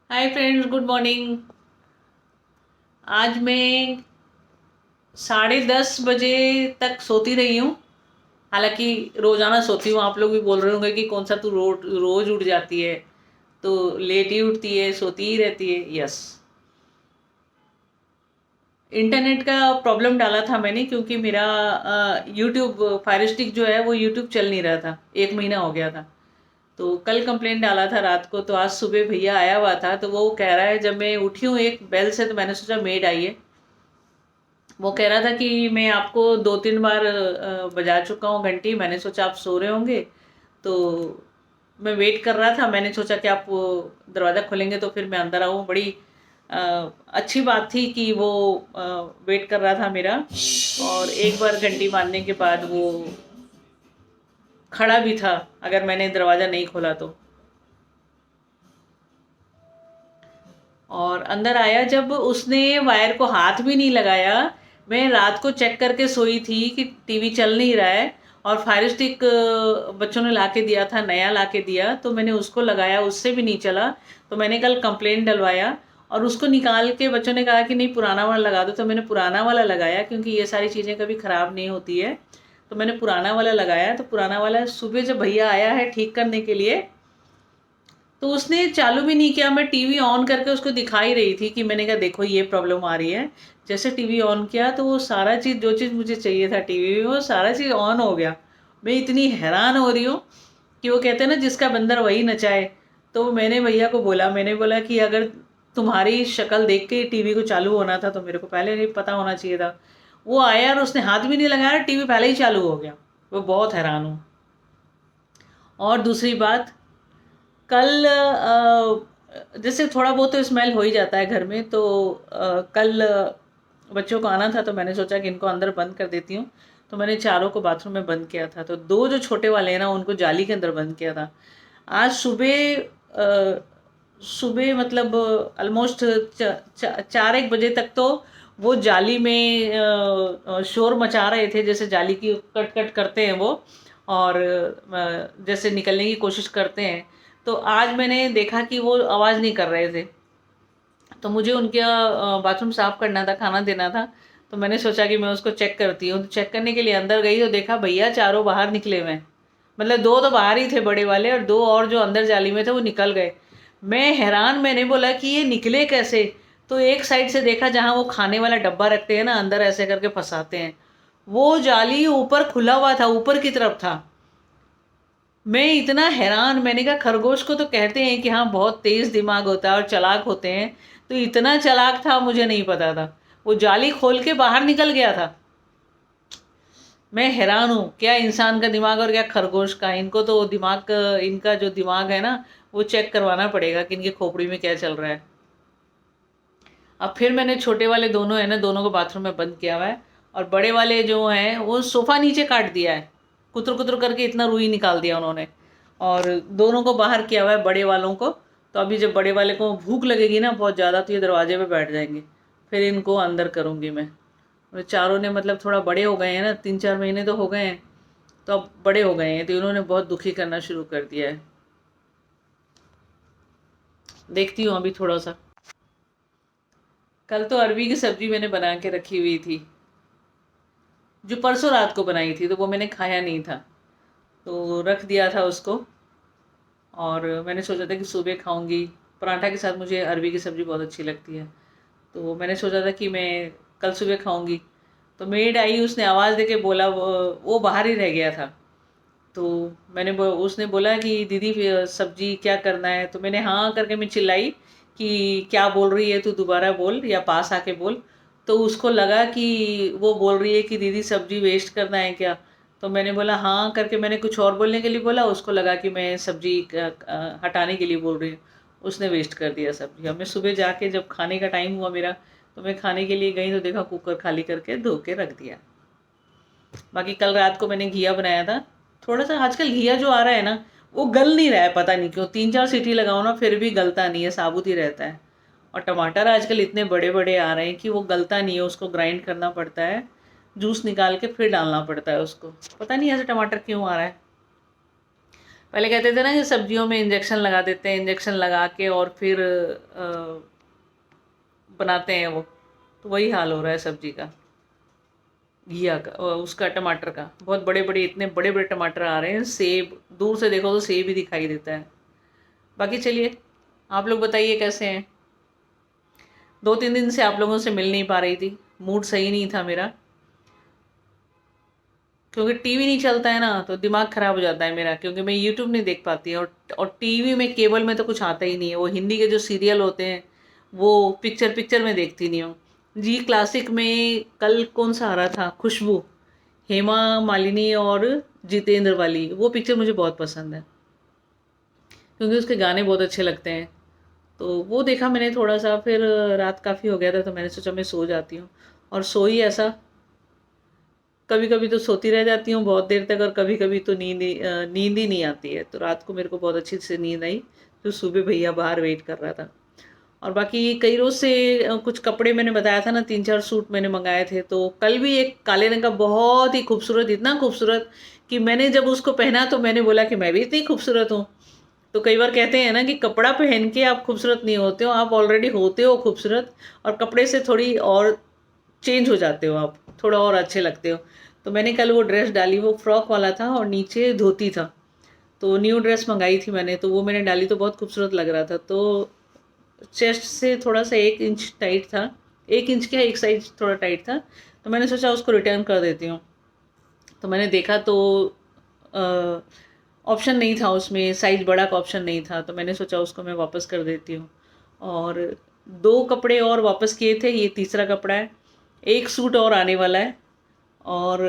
Hi friends, good morning. आज मैं 10:30 बजे तक सोती रही हूँ। हालांकि रोजाना सोती हूँ। आप लोग भी बोल रहे होंगे कि कौन सा तू रोज उठ जाती है, तो लेट ही उठती है, सोती ही रहती है। यस, इंटरनेट का प्रॉब्लम डाला था मैंने, क्योंकि मेरा यूट्यूब फायर स्टिक जो है वो यूट्यूब चल नहीं रहा था। 1 महीना हो गया था। तो कल कंप्लेंट डाला था रात को, तो आज सुबह भैया आया हुआ था, तो वो कह रहा है, जब मैं उठी हूँ एक बेल से, तो मैंने सोचा मेड आई है। वो कह रहा था कि मैं आपको 2-3 बार बजा चुका हूँ घंटी, मैंने सोचा आप सो रहे होंगे, तो मैं वेट कर रहा था। मैंने सोचा कि आप वो दरवाज़ा खोलेंगे तो फिर मैं अंदर आऊँ। बड़ी अ, अच्छी बात थी कि वो वेट कर रहा था मेरा। और एक बार घंटी मारने के बाद वो खड़ा भी था, अगर मैंने दरवाज़ा नहीं खोला तो। और अंदर आया जब, उसने वायर को हाथ भी नहीं लगाया। मैं रात को चेक करके सोई थी कि टीवी चल नहीं रहा है, और फायर स्टिक बच्चों ने ला के दिया था, नया ला के दिया, तो मैंने उसको लगाया, उससे भी नहीं चला। तो मैंने कल कंप्लेंट डलवाया, और उसको निकाल के बच्चों ने कहा कि नहीं पुराना वाला लगा दो, तो मैंने पुराना वाला लगाया, क्योंकि ये सारी चीज़ें कभी ख़राब नहीं होती है। तो मैंने पुराना वाला लगाया। तो पुराना वाला सुबह जब भैया आया है ठीक करने के लिए, तो उसने चालू भी नहीं किया। मैं टीवी ऑन करके उसको दिखाई रही थी कि मैंने कहा देखो ये प्रॉब्लम आ रही है। जैसे टीवी ऑन किया तो वो सारा चीज़, जो चीज़ मुझे चाहिए था टीवी में, वो सारा चीज़ ऑन हो गया। मैं इतनी हैरान हो रही हूँ कि वो कहते हैं ना, जिसका बंदर वही नचाए। तो मैंने भैया को बोला, मैंने बोला कि अगर तुम्हारी शक्ल देख के टीवी को चालू होना था तो मेरे को पहले नहीं पता होना चाहिए था। वो आया और उसने हाथ भी नहीं लगाया, टीवी पहले ही चालू हो गया। वो बहुत हैरान हूँ। और दूसरी बात, कल जैसे थोड़ा बहुत तो स्मेल हो ही जाता है घर में, तो कल बच्चों को आना था, तो मैंने सोचा कि इनको अंदर बंद कर देती हूँ। तो मैंने चारों को बाथरूम में बंद किया था, तो दो जो छोटे वाले हैं ना, उनको जाली के अंदर बंद किया था। आज सुबह सुबह मतलब ऑलमोस्ट 4-1 बजे तक तो वो जाली में शोर मचा रहे थे, जैसे जाली की कट कट करते हैं वो, और जैसे निकलने की कोशिश करते हैं। तो आज मैंने देखा कि वो आवाज़ नहीं कर रहे थे। तो मुझे उनके बाथरूम साफ करना था, खाना देना था। तो मैंने सोचा कि मैं उसको चेक करती हूँ। तो चेक करने के लिए अंदर गई, तो देखा भैया चारों बाहर निकले हुए हैं। मतलब दो तो बाहर ही थे बड़े वाले, और दो और जो अंदर जाली में थे वो निकल गए। मैं हैरान, मैंने बोला कि ये निकले कैसे। तो एक साइड से देखा, जहाँ वो खाने वाला डब्बा रखते हैं ना, अंदर ऐसे करके फंसाते हैं, वो जाली ऊपर खुला हुआ था, ऊपर की तरफ था। मैं इतना हैरान, मैंने कहा खरगोश को तो कहते हैं कि हाँ बहुत तेज दिमाग होता है और चालाक होते हैं, तो इतना चालाक था मुझे नहीं पता था। वो जाली खोल के बाहर निकल गया था। मैं हैरान हूँ, क्या इंसान का दिमाग और क्या खरगोश का। इनको तो दिमाग, इनका जो दिमाग है ना, वो चेक करवाना पड़ेगा कि इनकी खोपड़ी में क्या चल रहा है। अब फिर मैंने छोटे वाले दोनों है ना, दोनों को बाथरूम में बंद किया हुआ है। और बड़े वाले जो हैं वो सोफ़ा नीचे काट दिया है, कुतर कुतर करके इतना रुई निकाल दिया उन्होंने। और दोनों को बाहर किया हुआ है, बड़े वालों को। तो अभी जब बड़े वाले को भूख लगेगी ना बहुत ज़्यादा, तो ये दरवाजे पे बैठ जाएंगे। फिर इनको अंदर करूँगी मैं। और चारों ने मतलब थोड़ा बड़े हो गए हैं ना, 3-4 महीने तो हो गए हैं। तो अब बड़े हो गए हैं, तो इन्होंने बहुत दुखी करना शुरू कर दिया है। देखती हूँ अभी थोड़ा सा। कल तो अरबी की सब्जी मैंने बना के रखी हुई थी, जो परसों रात को बनाई थी, तो वो मैंने खाया नहीं था, तो रख दिया था उसको। और मैंने सोचा था कि सुबह खाऊंगी। पराठा के साथ मुझे अरबी की सब्ज़ी बहुत अच्छी लगती है, तो मैंने सोचा था कि मैं कल सुबह खाऊंगी। तो मेड आई, उसने आवाज़ दे के बोला, वो बाहर ही रह गया था। तो उसने बोला कि दीदी सब्जी क्या करना है। तो मैंने हाँ करके मैं चिल्लाई कि क्या बोल रही है तू, दोबारा बोल या पास आके बोल। तो उसको लगा कि वो बोल रही है कि दीदी सब्जी वेस्ट करना है क्या। तो मैंने बोला हाँ करके, मैंने कुछ और बोलने के लिए बोला, उसको लगा कि मैं सब्जी हटाने के लिए बोल रही हूँ। उसने वेस्ट कर दिया सब्जी। अब मैं सुबह जाके जब खाने का टाइम हुआ मेरा, तो मैं खाने के लिए गई, तो देखा कुकर खाली करके धो के रख दिया। बाकी कल रात को मैंने घिया बनाया था। थोड़ा सा आजकल घिया जो आ रहा है ना, वो गल नहीं रहा है, पता नहीं क्यों। 3-4 सीटी लगाओ ना, फिर भी गलता नहीं है, साबुत ही रहता है। और टमाटर आजकल इतने बड़े बड़े आ रहे हैं कि वो गलता नहीं है, उसको ग्राइंड करना पड़ता है, जूस निकाल के फिर डालना पड़ता है उसको। पता नहीं ऐसे टमाटर क्यों आ रहा है। पहले कहते थे ना कि सब्जियों में इंजेक्शन लगा देते हैं, इंजेक्शन लगा के और फिर बनाते हैं वो, तो वही हाल हो रहा है सब्जी का, घिया का और उसका, टमाटर का। बहुत बड़े बड़े, इतने बड़े बड़े टमाटर आ रहे हैं, सेब दूर से देखो तो सेब ही दिखाई देता है। बाकी चलिए, आप लोग बताइए कैसे हैं। 2-3 दिन से आप लोगों से मिल नहीं पा रही थी, मूड सही नहीं था मेरा, क्योंकि टीवी नहीं चलता है ना तो दिमाग ख़राब हो जाता है मेरा, क्योंकि मैं यूट्यूब नहीं देख पाती। और टीवी में, केबल में तो कुछ आता ही नहीं है। वो हिंदी के जो सीरियल होते हैं वो पिक्चर पिक्चर में देखती नहीं हूँ। जी क्लासिक में कल कौन सा आ रहा था, खुशबू, हेमा मालिनी और जितेंद्र वाली, वो पिक्चर मुझे बहुत पसंद है, क्योंकि उसके गाने बहुत अच्छे लगते हैं। तो वो देखा मैंने थोड़ा सा, फिर रात काफ़ी हो गया था तो मैंने सोचा मैं सो जाती हूँ। और सोई ऐसा, कभी कभी तो सोती रह जाती हूँ बहुत देर तक, और कभी कभी तो नींद ही नहीं आती है। तो रात को मेरे को बहुत अच्छी से नींद आई, तो सुबह भैया बाहर वेट कर रहा था। और बाकी कई रोज़ से कुछ कपड़े मैंने बताया था ना, 3-4 सूट मैंने मंगाए थे। तो कल भी एक काले रंग का बहुत ही खूबसूरत, इतना खूबसूरत कि मैंने जब उसको पहना तो मैंने बोला कि मैं भी इतनी खूबसूरत हूँ। तो कई बार कहते हैं ना कि कपड़ा पहन के आप खूबसूरत नहीं होते हो, आप ऑलरेडी होते हो खूबसूरत, और कपड़े से थोड़ी और चेंज हो जाते हो, आप थोड़ा और अच्छे लगते हो। तो मैंने कल वो ड्रेस डाली, वो फ्रॉक वाला था और नीचे धोती था। तो न्यू ड्रेस मंगाई थी मैंने, तो वो मैंने डाली तो बहुत खूबसूरत लग रहा था। तो चेस्ट से थोड़ा सा 1 इंच टाइट था, 1 इंच क्या, एक साइज थोड़ा टाइट था। तो मैंने सोचा उसको रिटर्न कर देती हूँ। तो मैंने देखा तो ऑप्शन नहीं था उसमें, साइज बड़ा का ऑप्शन नहीं था, तो मैंने सोचा उसको मैं वापस कर देती हूँ। और 2 कपड़े और वापस किए थे, ये तीसरा कपड़ा है। एक सूट और आने वाला है। और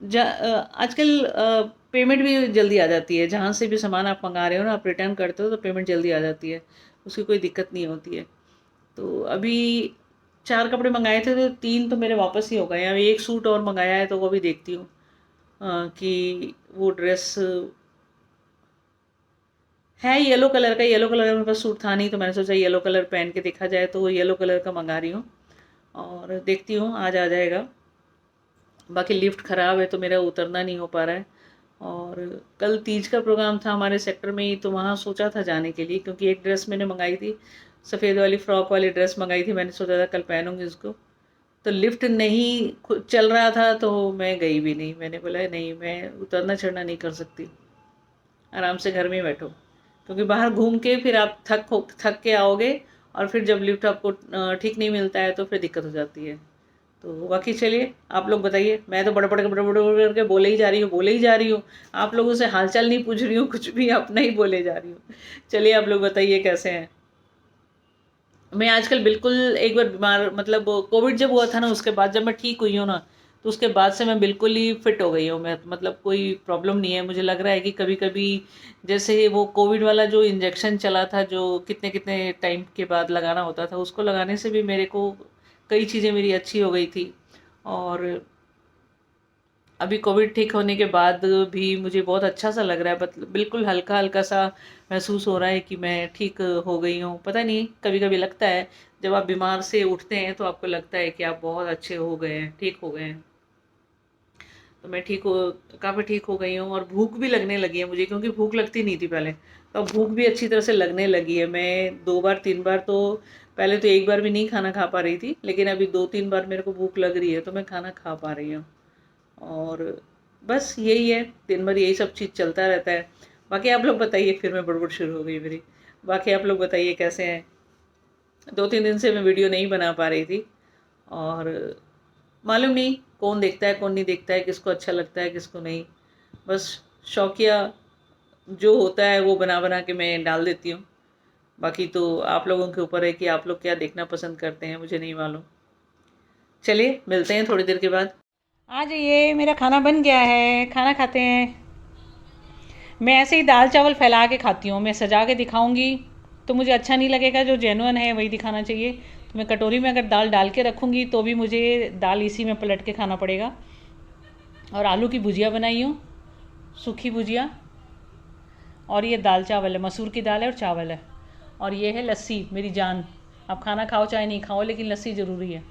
आजकल पेमेंट भी जल्दी आ जाती है, जहाँ से भी सामान आप मंगा रहे हो ना, आप रिटर्न करते हो तो पेमेंट जल्दी आ जाती है, उसकी कोई दिक्कत नहीं होती है। तो अभी 4 कपड़े मंगाए थे तो 3 तो मेरे वापस ही हो गए हैं। अभी एक सूट और मंगाया है तो वो भी देखती हूँ कि वो ड्रेस है येलो कलर का। येलो कलर का मेरे पास सूट था नहीं, तो मैंने सोचा येलो कलर पहन के देखा जाए, तो वो येलो कलर का मंगा रही हूँ और देखती हूँ आज आ जाएगा। बाकी लिफ्ट ख़राब है तो मेरा उतरना नहीं हो पा रहा है। और कल तीज का प्रोग्राम था हमारे सेक्टर में ही, तो वहाँ सोचा था जाने के लिए, क्योंकि एक ड्रेस मैंने मंगाई थी, सफ़ेद वाली फ्रॉक वाली ड्रेस मंगाई थी, मैंने सोचा था कल पहनूंगी उसको। तो लिफ्ट नहीं चल रहा था तो मैं गई भी नहीं। मैंने बोला नहीं, मैं उतरना चढ़ना नहीं कर सकती, आराम से घर में ही बैठो, क्योंकि बाहर घूम के फिर आप थक के आओगे, और फिर जब लिफ्ट आपको ठीक नहीं मिलता है तो फिर दिक्कत हो जाती है। तो बाकी चलिए, आप लोग बताइए। मैं तो बड़े बड़े बड़े बड़े बड़े करके बोले ही जा रही हूँ, बोले ही जा रही हूँ। आप लोगों से हालचाल नहीं पूछ रही हूँ, कुछ भी अपना ही बोले जा रही हूँ। चलिए आप लोग बताइए कैसे हैं। मैं आजकल बिल्कुल, एक बार बीमार, मतलब कोविड जब हुआ था ना, उसके बाद जब मैं ठीक हुई हूँ ना, तो उसके बाद से मैं बिल्कुल ही फिट हो गई हूँ। मैं मतलब कोई प्रॉब्लम नहीं है। मुझे लग रहा है कि कभी कभी जैसे वो कोविड वाला जो इंजेक्शन चला था, जो कितने कितने टाइम के बाद लगाना होता था, उसको लगाने से भी मेरे को कई चीज़ें मेरी अच्छी हो गई थी। और अभी कोविड ठीक होने के बाद भी मुझे बहुत अच्छा सा लग रहा है, बिल्कुल हल्का हल्का सा महसूस हो रहा है कि मैं ठीक हो गई हूँ। पता नहीं, कभी कभी लगता है जब आप बीमार से उठते हैं तो आपको लगता है कि आप बहुत अच्छे हो गए हैं, ठीक हो गए हैं। तो मैं काफ़ी ठीक हो गई हूँ, और भूख भी लगने लगी है मुझे, क्योंकि भूख लगती नहीं थी पहले। तो अब भूख भी अच्छी तरह से लगने लगी है। मैं 2 बार 3 बार तो, पहले तो एक बार भी नहीं खाना खा पा रही थी, लेकिन अभी 2-3 बार मेरे को भूख लग रही है तो मैं खाना खा पा रही हूँ। और बस यही है, दिन भर यही सब चीज़ चलता रहता है। बाकी आप लोग बताइए, फिर मैं बड़बड़ शुरू हो गई मेरी। बाकी आप लोग बताइए कैसे हैं। 2-3 दिन से मैं वीडियो नहीं बना पा रही थी, और मालूम नहीं कौन देखता है कौन नहीं देखता है, किसको अच्छा लगता है किसको नहीं। बस शौकिया जो होता है वो बना बना के मैं डाल देती हूँ। बाकी तो आप लोगों के ऊपर है कि आप लोग क्या देखना पसंद करते हैं, मुझे नहीं मालूम। चलिए मिलते हैं थोड़ी देर के बाद। आ जाइए, मेरा खाना बन गया है, खाना खाते हैं। मैं ऐसे ही दाल चावल फैला के खाती हूँ, मैं सजा के दिखाऊंगी तो मुझे अच्छा नहीं लगेगा। जो जेन्युइन है वही दिखाना चाहिए। तो मैं कटोरी में अगर दाल डाल के रखूँगी तो भी मुझे दाल इसी में पलट के खाना पड़ेगा। और आलू की भुजिया बनाई हूँ, सूखी भुजिया। और ये दाल चावल है, मसूर की दाल है और चावल है। और ये है लस्सी, मेरी जान। आप खाना खाओ चाहे नहीं खाओ, लेकिन लस्सी ज़रूरी है।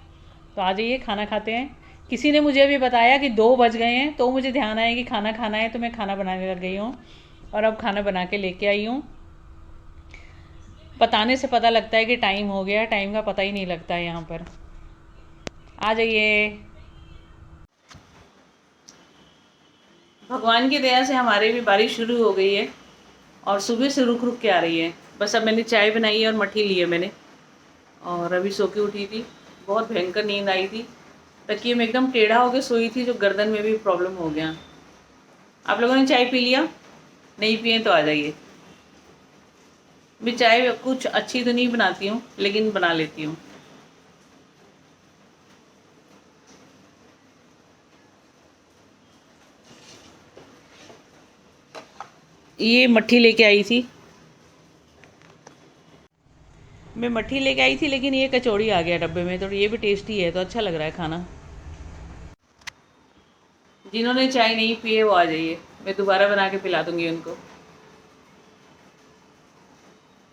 तो आ जाइए, खाना खाते हैं। किसी ने मुझे अभी बताया कि 2 बज गए हैं, तो मुझे ध्यान आया कि खाना खाना है, तो मैं खाना बनाने लग गई हूँ और अब खाना बना के लेके आई हूँ। बताने से पता लगता है कि टाइम हो गया, टाइम का पता ही नहीं लगता है यहाँ पर। आ जाइए। भगवान की दया से हमारे भी बारिश शुरू हो गई है और सुबह से रुक रुक के आ रही है। बस अब मैंने चाय बनाई है और मट्ठी ली है मैंने, और अभी सो के उठी थी। बहुत भयंकर नींद आई थी, तकिए में एकदम टेढ़ा होकर सोई थी, जो गर्दन में भी प्रॉब्लम हो गया। आप लोगों ने चाय पी लिया? नहीं पिए तो आ जाइए। मैं चाय कुछ अच्छी तो नहीं बनाती हूँ, लेकिन बना लेती हूँ। ये मट्ठी लेके आई थी, मैं मट्ठी लेके आई थी, लेकिन ये कचौड़ी आ गया डब्बे में, तो ये भी टेस्टी है, तो अच्छा लग रहा है खाना। जिन्होंने चाय नहीं पी है वो आ जाइए, मैं दोबारा बना के पिला दूंगी उनको।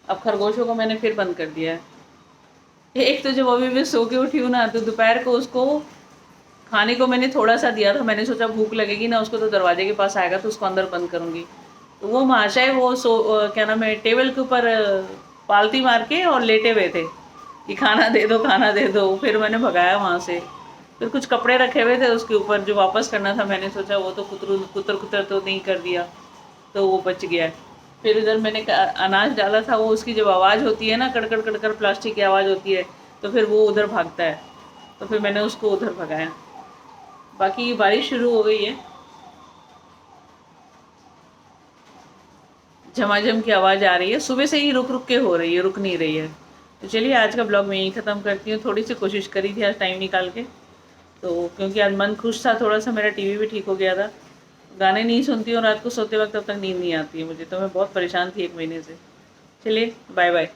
अब खरगोशों को मैंने फिर बंद कर दिया है। एक तो जब अभी मैं सो के उठी हूँ ना, तो दोपहर को उसको खाने को मैंने थोड़ा सा दिया था। मैंने सोचा भूख लगेगी ना उसको, तो दरवाजे के पास आएगा तो उसको अंदर बंद करूँगी। तो वो महाशय वो क्या नाम है, टेबल के ऊपर पालती मार के और लेटे हुए थे कि खाना दे दो, खाना दे दो। फिर मैंने भगाया वहाँ से। फिर कुछ कपड़े रखे हुए थे उसके ऊपर जो वापस करना था, मैंने सोचा वो तो कुतर कुतर तो नहीं कर दिया, तो वो बच गया। फिर इधर मैंने अनाज डाला था, वो उसकी जब आवाज़ होती है ना, कड़कड़ कड़कड़ प्लास्टिक की आवाज़ होती है, तो फिर वो उधर भागता है, तो फिर मैंने उसको उधर भगाया। बाकी बारिश शुरू हो गई है, झमाझम की आवाज़ आ रही है, सुबह से ही रुक रुक के हो रही है, रुक नहीं रही है। तो चलिए आज का ब्लॉग मैं यहीं ख़त्म करती हूँ। थोड़ी सी कोशिश करी थी आज टाइम निकाल के, तो क्योंकि आज मन खुश था थोड़ा सा, मेरा टीवी भी ठीक हो गया था। गाने नहीं सुनती हूँ रात को सोते वक्त, तब तक नींद नहीं आती है मुझे, तो मैं बहुत परेशान थी 1 महीने से। चलिए बाय बाय।